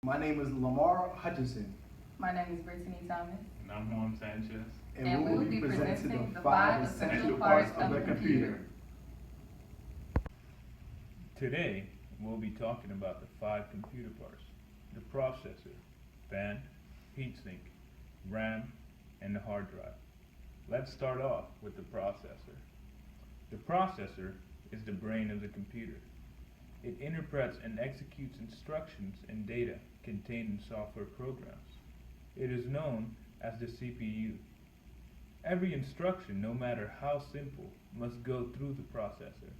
My name is Lamar Hutchinson, My name is Brittany Thomas, And I'm Juan Sanchez. and we will be presenting the five essential parts of a computer. Today, we'll be talking about the five computer parts: the processor, fan, heatsink, RAM, and the hard drive. Let's start off with the processor. The processor is the brain of the computer. It interprets and executes instructions and data contained in software programs. It is known as the CPU. Every instruction, no matter how simple, must go through the processor.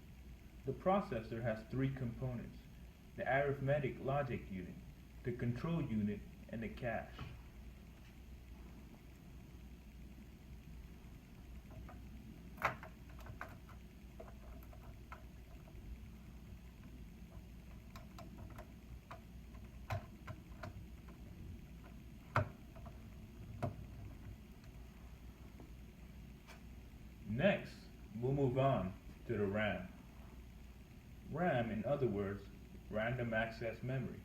The processor has three components: the arithmetic logic unit, the control unit, and the cache. Next, we'll move on to the RAM. RAM, in other words, random access memory.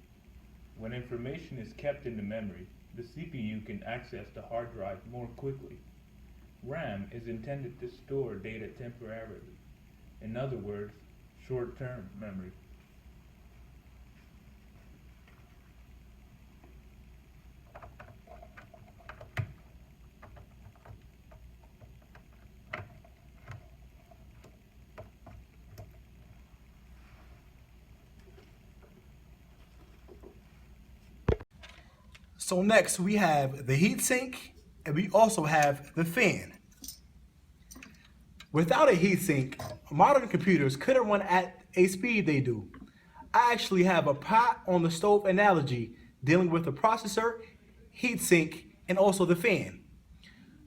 When information is kept in the memory, the CPU can access the hard drive more quickly. RAM is intended to store data temporarily. In other words, short-term memory. So next we have the heatsink, and we also have the fan. Without a heatsink, modern computers couldn't run at a speed they do. I actually have a pot on the stove analogy dealing with the processor, heatsink, and also the fan.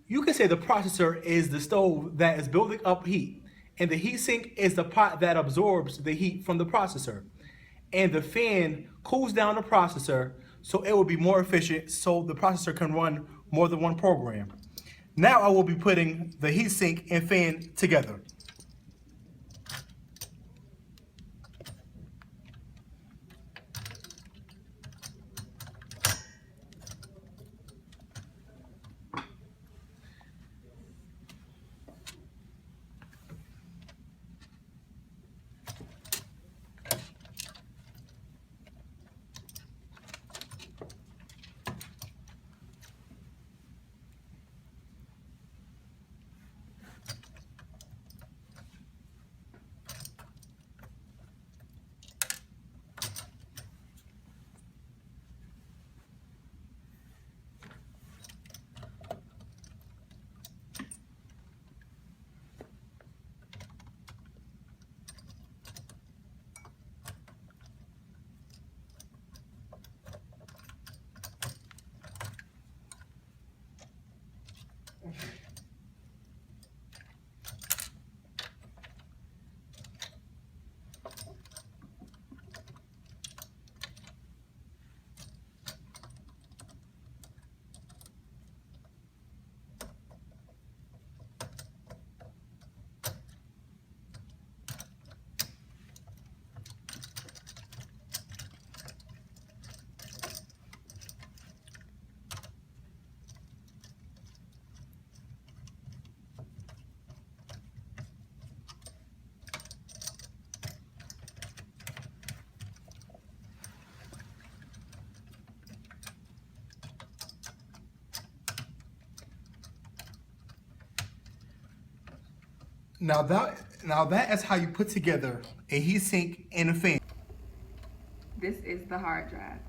You can say the processor is the stove that is building up heat, and the heatsink is the pot that absorbs the heat from the processor. And the fan cools down the processor so it will be more efficient so the processor can run more than one program. Now I will be putting the heatsink and fan together. Now that is how you put together a heatsink and a fan. this is the hard drive.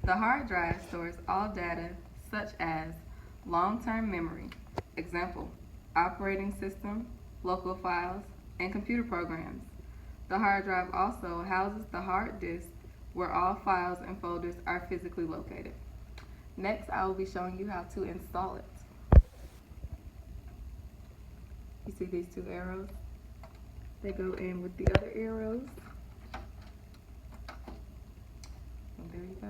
The hard drive stores all data such as long-term memory, example, operating system, local files, and computer programs. The hard drive also houses the hard disk where all files and folders are physically located. Next, I will be showing you how to install it. You see these two arrows? They go in with the other arrows. And there you go.